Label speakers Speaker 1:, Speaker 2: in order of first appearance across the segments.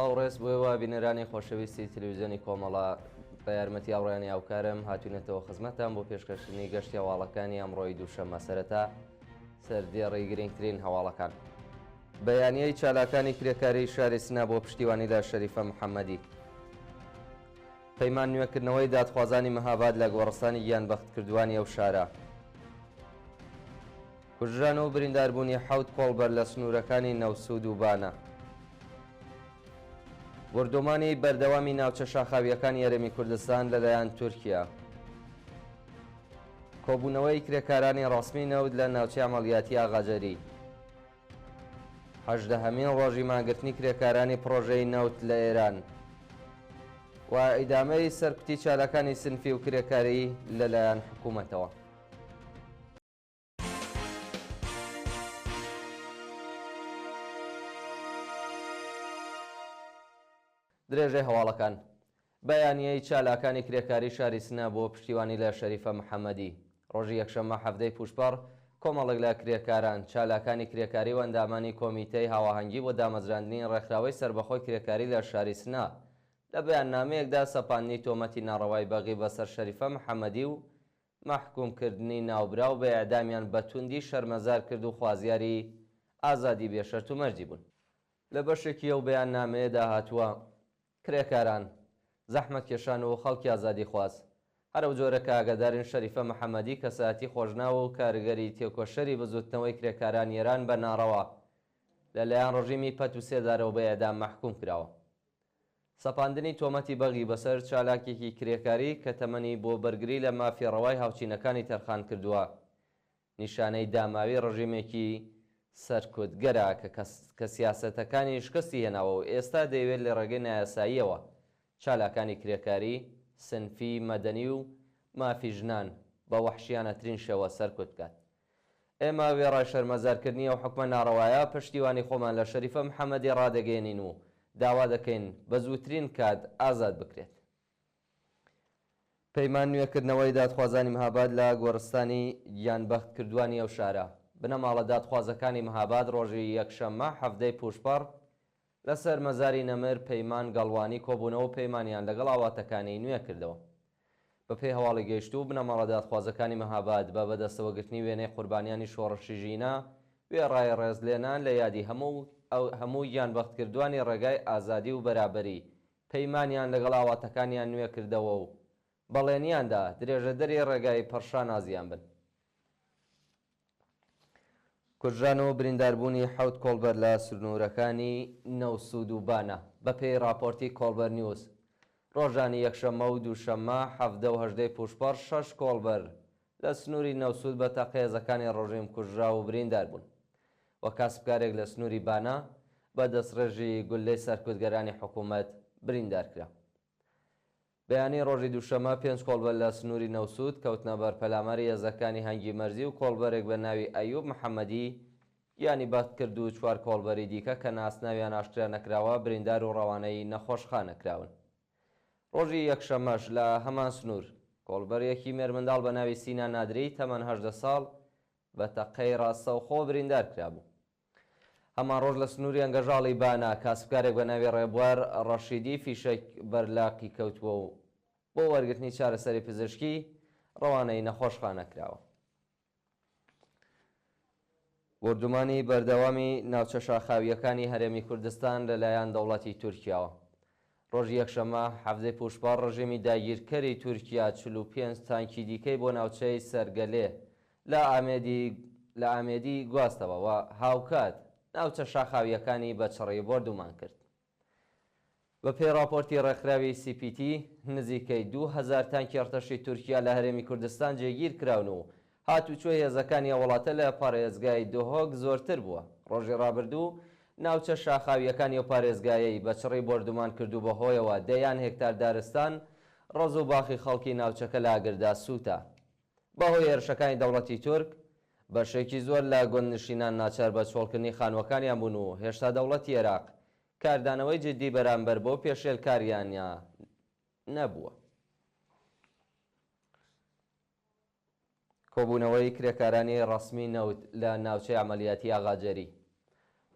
Speaker 1: سڵاو ڕێز بۆەوە بینەرانی خۆشەویستی تلویزیۆنی کۆمەڵە بە یارمەتی ئاوڕێنی ئاوکارم هاتوونێتەوە خزمەتان بۆ پێشکەشتنی گەشتی هەواڵەکانی ئەمڕۆی دووشەممە سەرەتا سەردێڕی گرنگترین هەواڵەکان. بەیانیەی چالاکانی کرێکاری شاری سنا بۆ پشتیوانی لە شەریفە محەممەدی. پەیمان نوێکردنەوەی دادخوازانی مەهاباد لە گۆڕستانی گیانبەختکردووانی ئەو شارە. کوژران و برینداربوونی حەوت کۆڵبەر لە سنوورەکانی نەوسود و بانە. وردومانی بەردەوامی ناوچە شاخاویەکانی یەرێمی کوردستان لەلایەن تورکیا. کۆبوونەوەی کرێکارانی ڕەسمی نەود لە ناوچەی عەمەڵیاتی ئاغاجەری. 18هەمین ڕۆژی ماگرتنی کرێکارانی پڕۆژەی نەوت لە ئێران و ئیدامەی سەرکوتی چالەکانی سنفی و کرێکاری لەلایەن حکوومەتەوە. درێژەی هەواڵەکان. بەیانیەی چالاکانی کرێکاری شاری سنا بۆ پشتیوانی لە شەریفە محەممەدی. ڕۆژی یەکشەممە هەفتەی پوشپەڕ کۆمەڵێک لە کرێکاران چالاکانی کرێکاری و ئەندامانی کۆمیتەی هاوەهەنگی بۆ دامەزراندنی ڕێکخراوەی سربەخۆی کرێکاری لە شاری سنا لە بەیاننامەیەکدا سەپاندنی تۆمەتی ناڕەوای بەغی بەسەر شەریفە محەممەدی و مەحکومکردنی ناوبراو بە ئێعدامیان بە توندی شەرمەزار کرد و خوازیاری ئازادی بێشەرت و مەرجی بوون. لە بەشێکی ئەو بەیاننامەیەدا هاتووە کرێکاران، زەحمەت کێشان و خەڵکی ئازادی خواست هەرو جۆرە کە ئاگادارین شەریفە محەممەدی کەسایەتی خۆشناوە و کارگەری تێکۆشەری بزوتنەوەی کرێکاران ئێران بە ناڕەوا لەلایەن ڕژیمی پەت و سێدارەوە بە ئێعدام مەحکوم کراوە. سەپاندنی تۆمەتی بەغی بەسەر چالاکێکی کرێکاری کە تەمەنی بۆ بەرگری لە مافیەڕەوای هاوچینەکانی تەرخان کردووە نیشانەی داماوی ڕژیمێکی سەرکوتگەرە کە سیاسەتەکانی شکستی هێناوە و ئێستا دەیەوێت لە ڕێگەی نایاساییەوە چالاکانی کرێکاری سنفی مەدەنی و مافی ژنان بە وەحشیانەترین شێوە سەرکوت بکات. ئێمە وێڕای شەرمەزارکردنی ئەو حکومە ناڕەوایە پشتیوانی خۆمان لە شەریفە محەممەدی ڕادەگەێنین و داوا دەکەین بە زووترین کات ئازاد بکرێت. پەیمان نوێکردنەوەی دادخوازانی مەهاباد لە گۆڕستانی گیانبەختکردووانی ئەو شارە. بنەماڵە دادخوازەکانی مەهاباد ڕۆژی یەکشەممە هەفتەی پوشپەڕ لەسەر مەزاری نەمر پەیمان گەڵوانی کۆبوونەوە پەیمانیان لەگەڵ ئاواتەکانی نوێ کردەوە. بەپێی هەواڵی گەیشتوو بنەماڵە دادخوازەکانی مەهاباد بە بەدەستەوەگرتنی وێنەی قوربانیانی شۆڕشی ژینە وێڕای ڕێزلێنان لە یادی هەموو گیانبەختکردوانی ڕێگای ئازادی و بەرابەری پەیمانیان لەگەڵ ئاواتەکانیان نوێ کردەوە و بەڵێنیاندا درێژەدەری ڕێگای پەرشان ئازیان بن. کوژران و برینداربوونی حەوت کۆڵبەر لە سنوورەکانی نەوسود و بانە. بەپێی راپۆرتی کۆڵبەر نیوز ڕۆژانی یەکشەممە و دووشەممە هەفتە و هەژدەی پوشپەڕ 6 کۆڵبەر لە سنووری نەوسود بە تەقێزەکانی ڕۆژیم کوژرا و بریندار بوون و کاسبکارێک لە سنووری بانە بە دەستڕێژی گولەی سەرکوتگەرانی حکوومەت بریندار کرا. بەیانی ڕۆژی دووشەممە 5 کۆڵبەر لە سنووری نەوسود کەوتنە بەر پەلاماری هێزەکانی هەنگی مەرزی و کۆڵبەرێک بە ناوی ئەیوب محەممەدی یانی بەخت کرد و 4 کۆڵبەری دیکە کە ناسناویان ئاشکرا نەکراوە بریندار و ڕەوانەی نەخۆشخانەکراون. ڕۆژی یەکشەممەش لە هەمان سنوور کۆڵبەرێکی مێرمنداڵ بە ناوی سینا نادری تەمەن 18 ساڵ بە تەقەی ڕاستەوخۆ بریندار کرابوو. هەمان ڕۆژ لە سنووری ئەنگەژاڵی بانە کاسبکارێک بە ناوی ڕێبوار ڕەشیدی فیشێک بەرلاقی کەوتووە و بۆ وەرگرتنی چارەسەری پزیشکی ڕەوانەی نەخۆشخانە کراوە. وردومانی بەردەوامی ناوچە شاخاویەکانی هەرێمی کوردستان لەلایەن دەوڵەتی تورکیاوە. ڕۆژی یەکشەممە هەفتەی پوشپەڕ ڕژیمی داگیرکەری تورکیا 45 تانکی دیکەی بۆ ناوچەی سەرگەلێ لە ئامێدی گواستەوە و هاوکات ناوچە شاخاویەکانی بەچڕی بۆردومان کرد. بە پێی راپۆرتی ڕێکخراوی CPT نزیکەی 2000 تانکی ئەرتەشی تورکیا لە هەرێمی کوردستان جێگیر کراون و هاتوچۆی هێزەکانی وڵاتە لە پارێزگای دۆهۆک زۆرتر بووە. ڕۆژی ڕابردوو ناوچە شاخاویەکانی و پارێزگایەی بەچڕی بۆردومان کردو بەهۆیەوە دەیان هێکتار دارستان ڕز و باخی خەڵکی ناوچەکە لاگردا سووتە. بەهۆی هێرشەکانی دەوڵەتی تورک بەشێکی زۆر لە گوندنشینان ناچار بە چۆڵکردنی خانوەکانیان بوون و هێشتا دەوڵەتی عێراق کاردانەوەی جددی بەرامبەر بۆ پێشێلکاریانە نەبووە. کۆبوونەوەی کرێکارانی ڕەسمی نەوت لە ناوچەی عەمەلیاتی ئاغاجەری.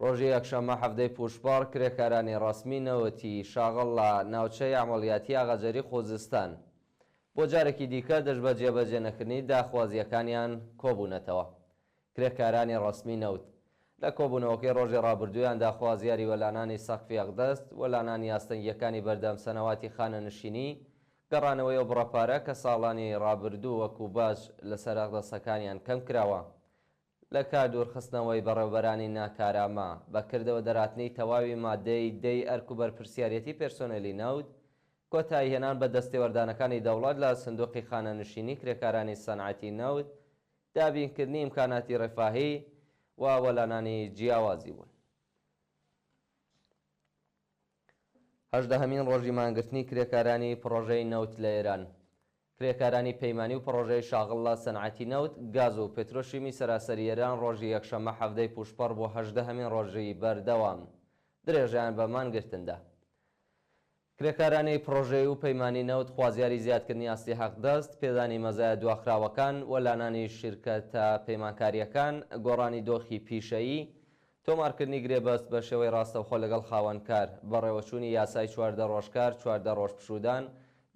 Speaker 1: ڕۆژی یەکشەممە هەفتەی پوشپەڕ کرێکارانی ڕەسمی نەوەتی شاغڵ لە ناوچەی عەمەڵیاتی ئاغاجەری خۆزستان بۆ جارێکی دیکە دەست بە جێبەجێ نەکردنی داخوازیەکانیان کۆبوونەتەوە. کرێکارانی ڕەسمی نەوت لە کۆبوونەوەکەی ڕۆژی ڕابردوویان داخوازیاری وەلانانی سەقفی ئەقدەست، وەلانانی ئاستەنگیەکانی بەردەم سەنەواتی خانەنشینی، گەڕانەوەی ئەو بڕەپارە کە ساڵانی ڕابردوو وەکو باش لەسەر ئەقدەسەکانیان کەم کراوە لە کار دوورخستنەوەی بەڕێوەبەرانی ناکارامە بەکردەوە دەراتنی تەواوی مادەی دەی ئەرک و بەرپرسیارەتی پێرسۆنەلی نەوت، کۆتایی هێنان بە دەستێوەردانەکانی دەوڵەت لە سندوقی خانەنشینی کرێکارانی سەنعەتی نەوت، دابینکردنی ئیمکاناتی ڕێفاهی و وەلانانی جیاوازی بوون. هەژدەهەمین ڕۆژی مانگرتنی کرێکارانی پڕۆژەی نەوت لە ئێران. کرێکارانی پەیمانی و پڕۆژەی شاغڵ لە سەنعەتی نەوت، گاز و پێترۆشیمی سەراسەری ئێران ڕۆژی یەکشەممە هەفتەی پوشپەڕ بۆ هەژدەهەمین ڕۆژی بەردەوام درێژیان بە مانگرتندا. کرێکارانی پڕۆژەی و پەیمانی نەوت خوازیاری زیادکردنی ئاستی حەقدەست، پێدانی مەزایە دواخراوەکان، وەلانانی شیرکەتە پەیمانکاریەکان، گۆڕانی دۆخی پیشەیی، تۆمارکردنی گرێبەست بە شێوەی ڕاستەوخۆ لەگەڵ خاوەنکار، بەڕێوەچوونی یاسای 14 ڕۆژکار 14 ڕۆژ پشودان،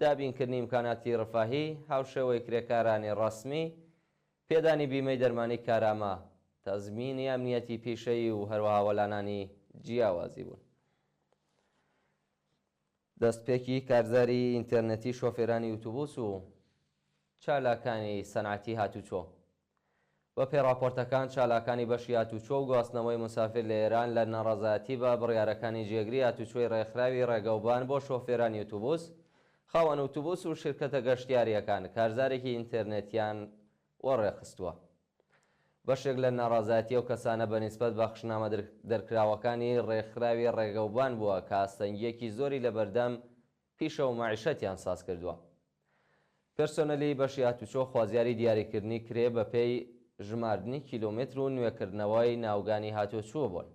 Speaker 1: دابینکردنی ئیمکاناتی ڕفاهی، هاوشێوەی کرێکارانی ڕەسمی، پێدانی بیمەی دەرمانی کارامە، تەزمینی ئەمنیەتی پیشەیی و هەروەها وەلانانی جیاوازی بوون. دەستپێکی کارزاری ئینتەرنێتی شۆفێرانی ئۆتۆبوس و چالاکانی سەنعەتی هاتوچۆ. بە پێڕاپۆرتەکان چالاکانی بەشی هاتوچۆ و گواستنەوەی مسافر لە ئێران لە ناڕەزایەتی بە بڕیارەکانی جێگری هاتوچۆی ڕێکخراوی ڕێگەوبان بۆ شۆفێرانی ئۆتۆبوس، خاوەن ئۆتۆبوس و شرکەتە گەشتیاریەکان کارزارێکی ئینتەرنێتیان وەڕێخستووە. بەشێک لە ناڕازایەتی ئەو کەسانە بەنسبەت بە خشنامە دەرکراوەکانی ڕێکخراوی ڕێگەوبان بووە کە ئاستەنگیەکی زۆری لە بەردەم پیشە و مەعیشەتیان ساز کردووە. پێرسۆنەلی بەشی هاتوچۆ خوازیاری دیاریکردنی کرێ بە پێی ژماردنی کیلۆمتر و نوێکردنەوەی ناوگانی هاتوچۆ بوون.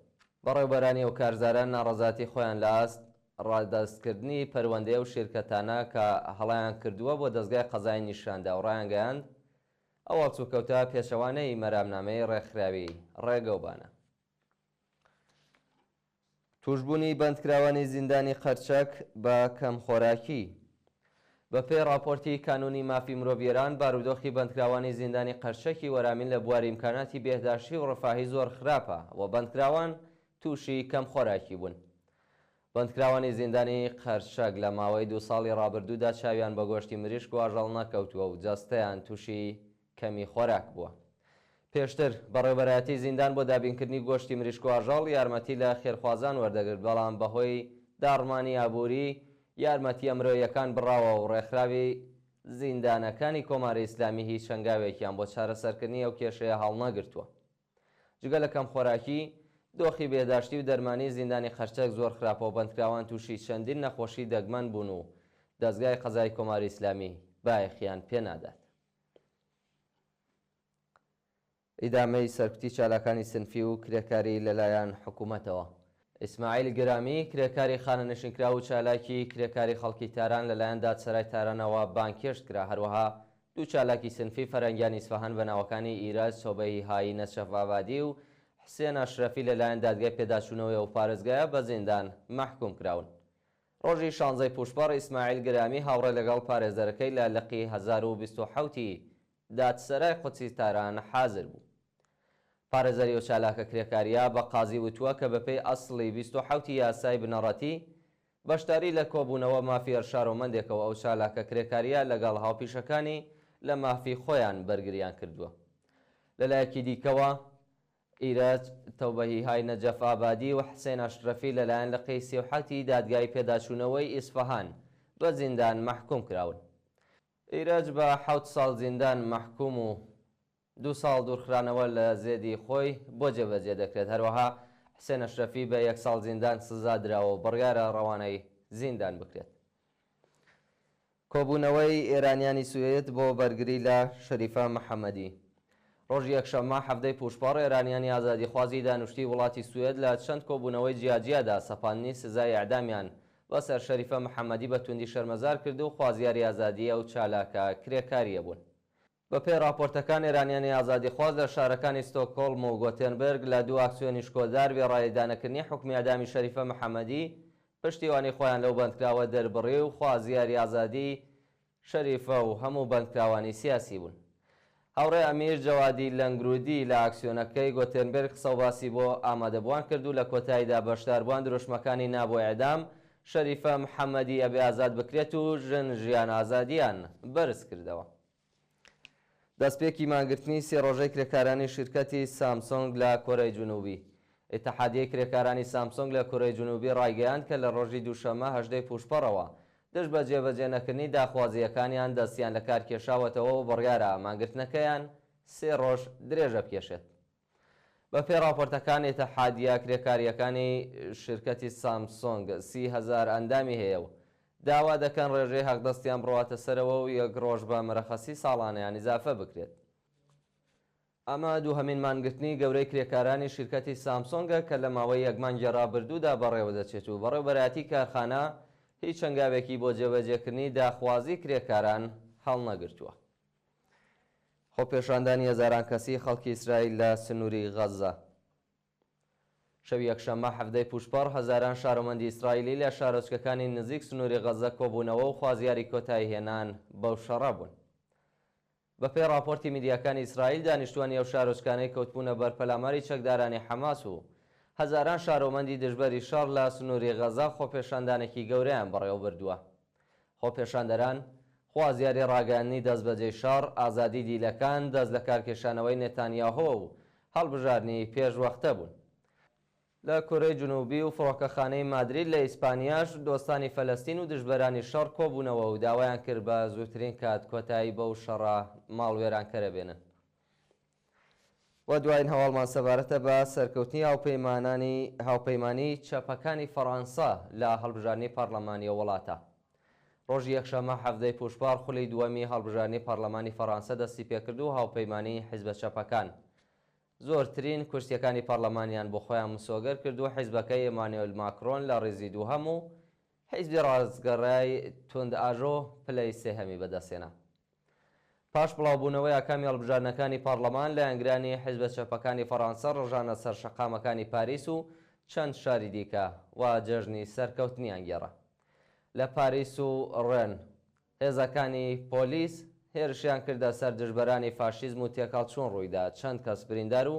Speaker 1: بەڕێوەبەرانی ئەو کارزاران ناڕەزاتی خۆیان لە ئاست ڕادەستکردنی پەروەندەیە و شیرکەتانە کە هەڵیان کردووە بۆ دەستگای قەزای نیشاندا و ڕایانگەیاند ئەو ئەڵچووکەوتە پێشەوانەی مەرامنامەی ڕێکخراوی ڕێگەوبانە. توشبوونی بەندکراوانی زیندانی قەرچەک بە کەمخۆراکی. بە پێی راپۆرتی کانونی مافی مرۆڤیێران، بارودۆخی بەندکراوانی زیندانی قەرچەکی وەرامین لە بواری ئیمکاناتی بێهداشتی و ڕەفاهی زۆر خراپە و بەندکراوان تووشی کەمخۆراکی بوون. بەندکراوانی زیندانی قەرچەک لە ماوەی 2 ساڵی ڕابردوودا چاویان بە گۆشتی مریشک و ئاژەڵ نەکەوتووە و جەستەیان تووشی کەمی خۆراک بووە. پێشتر بەڕێوەبەرایەتی زیندان بۆ دابینکردنی گۆشتی مریشک و ئاژەڵ یارمەتی لە خێرخوازان وەردەگرت، بەڵام بەهۆی داڕمانی ئابووری یارمەتیە مرۆیەکان بڕاوە و ڕێکخراوی زیندانەکانی کۆماری ئیسلامی هیچ شەنگاوێکیان بۆ چارەسەرکردنی ئەو کێشەیە هەڵنەگرتووە. جگە لە کەمخۆراکی، دۆخی بێداشتی و دەرمانی زیندانی قەرچەک زۆر خراپە و بەندکراوان تووشی چەندین نەخۆشی دەگمەن بوون و دەستگای قەزای کۆماری ئیسلامی بایەخیان پێنادات. ئیدامەی سەرکوتی چالاکانی سنفی و کرێکاری لەلایەن حکوومەتەوە. ئیسماعیل گرامی، کرێکاری خانەنشینکرا و چالاکی کرێکاری خەڵکی تاران لەلایەن دادسەرای تارانەوە بانکێشت کرا. هەروەها دوو چالاکی سنفی فەرەنگیانی ئیسفەهان بە ناوەکانی ئیراج سۆبەی هایی نەشەفاوادی و حسێن ئەشرەفی لەلایەن دادگای پێداچوونەوەی ئەو پارێزگایە بە زیندان مەحکوم کراون. ڕۆژی 16 پوشپەڕ ئیسماعیل گرامی هاوڕێ لەگەڵ پارێزەرەکەی لە لقی 1027 دادسەرای قودسی تاران حازر بوو. پارێزەری و چالاکە کرێکاریە بە قازی وتووە کە بەپێی ئەسڵی 27 یاسای بنەڕەتی بەشداری لە کۆبوونەوە مافی هەرشارۆمەندێکەوە ئەو چالاکە کرێکاریە لەگەڵ هاوپیشەکانی لە مافی خۆیان بەرگریان کردووە. لەلایەکی دیکەوە ئیرەج تەوبەهی های نەجەف ئابادی و حسێن ئەشرەفی لەلایەن لقی 37 دادگای پێداچوونەوەی ئیسفەهان بە زیندان مەحکوم کراون. ئیرەج بە 7 ساڵ زیندان مەحکوم و 2 ساڵ دوورخرانەوە لە زێدی خۆی بۆ جێبەجێ دەکرێت. هەروەها حسێن ئەشرەفی بە 1 ساڵ زیندان سزا درراوە و بڕیارە ڕەوانەی زیندان بکرێت. کۆبوونەوەی ئێرانیانی سوێت بۆ بەرگری لە شەریفە محەممەدی. ڕۆژی یەکشەممە هەفتەی پوشپەڕ ئێرانیانی ئازادیخوازی دانوشتی وڵاتی سوێد لە چەند کۆبوونەوەی جیاجیادا سەپاندنی سزای ئەعدامیان بەسەر شەریفە محەممەدی بە توندی شەرمەزار کرد و خوازیاری ئازادیە و چالاکە کرێکاریە بوون. بەپێی راپۆرتەکان ئێرانیانی ئازادیخواز لە شارەکانی ستۆکهۆڵم و گۆتێنبرگ لە دوو ئاکسیۆنی شکۆدار بێڕایەدانەکردنی حکمی ئەدامی شەریفە محەممەدی پشتیوانی خۆیان لەو بەندکراوە دەربڕی و خوازیاری ئازادی شەریفە و هەموو بەندکراوانی سیاسی بوون. هاوڕێ ئەمیر جەوادی لەنگرودی لە ئاکسیۆنەکەی گۆتێنبرگ قسە و باسی بۆ ئامادەبووان کرد و لە کۆتاییدا بەشداربووان دروشمەکانی نابۆ ئێدام شەریفە محەممەدی ئەبێ ئازاد بکرێت و ژیان ئازادیان بەرز کردەوە. دەستپێکی مانگرتنی سێ ڕۆژەی کرێکارانی شیرکەتی سامسۆنگ لە کۆرەی جنوبی. ئێتحادیەی کرێکارانی سامسۆنگ لە کۆرەی جنوبی ڕایگەیاند کە لە ڕۆژی دووشەمە 18 پوشپەڕەوە دەست بە جێبەجێنەکردنی داخوازیەکانیان دەستیان لە کار کێشاوەتەوە و بڕیارە مانگرتنەکەیان سێ ڕۆژ درێژە بکێشێت. بەپێی راپۆرتەکان ئێتحادیە کرێکاریەکانی شیرکەتی سامسۆنگ 30,000 ئەندامی هەیە و داوا دەکەن ڕێژەی هەقدەستیان بڕواتە سەرەوە و یەک ڕۆژ بە مەرەخەسی ساڵانەیان ئیزافە بکرێت. ئەمە دووهەمین مانگرتنی گەورەی کرێکارانی شیرکەتی سامسۆنگە کە لە ماوەی یەک مانگی ڕابردوودا بەڕێوە دەچێت و بەڕێوەبەرەتی کارخانە هیچ هەنگاوێکی بۆ جێبەجێکردنی داخوازی کرێکاران هەڵنەگرتووە. خۆپێشاندانی هەزاران کەسی خەڵکی ئیسرائیل لە سنووری غەزە. شەوی یەکشەممە 17 پوشپەڕ هەزاران شارۆمەندی ئیسرائیلی لە شارۆچکەکانی نزیک سنووری غەزە کۆبوونەوە و خوازیاری کۆتایی هێنان بەو شەڕە بوون. بەپێی راپۆرتی میدیاکانی ئیسرائیل دانیشتوانی ئەو شارۆچکانەی کەوتبوونە بەرپەلاماری چەکدارانی حەماس و هەزاران شارۆمەندی دژبەری شەڕ لە سنووری غەزە خۆپێشاندانێکی گەورەیان بەڕێوە بردووە. خۆپێشاندەران خوازیاری ڕاگەاندنی دەست بەجێی شەڕ، ئازادی دیلەکان، دەست لە کارکێشانەوەی نێتانیاهۆ و هەڵبژاردننی پێشوەختە بوون. لە کۆرەی جنوبی و فڕۆکەخانەی مادرید لە ئیسپانیاش دۆستانی فەلەستین و دژبەرانی شەڕ کۆبوونەوە و داوایان کرد بە زووترین کات کۆتایی بەو شەڕە ماڵوێرانکەرە بێنن. و دوایین هەواڵمان سەبارەتە بە سەرکەوتنی هاوپەیمانی چەپەکانی فەڕەنسا لە هەڵبژاردننی پەرلەمانی وڵاتە. ڕۆژی یەکشەممە 17 پوشپار خولی دووەمی هەڵبژاردننی پەرلەمانی فەڕەنسا دەستی پێکرد و هاوپەیمانی حیزبە چەپەکان زۆرترین کورسیەکانی پەرلەمانیان بۆ خۆیان مسۆگەر کرد و حیزبەکەی ئێمانوێل ماکرۆن لە ڕێزی دووهەم و حیزبی ڕازگەڕای توندئاژۆ پلەی سێهەمی بەدەستێنا. پاش بڵاوبوونەوەی ئاکامی هەڵبژاردنەکانی پەرلەمان لە ئەنگرانی حیزبە چەپەکانی فەڕەنسا ڕژانە سەر شەقامەکانی پاریس و چەند شاری دیکە و جەژنی سەرکەوتنیان گێڕا. لە پاریس و ڕێن هێزەکانی پۆلیس هێرشیان کردە سەر دژبەرانی فاشیزم و تێکەڵچوون ڕوویدا، چەند کەس بریندار و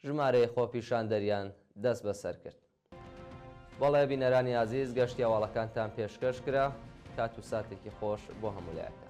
Speaker 1: ژمارەی خۆپیشاندەریان دەست بەسەر کرد. بەڵێ بینەرانی ئازیز گەشتی هەواڵەکانتان پێشکەش کرا، کات و ساتێکی خۆش بۆ هەموو لایەکان.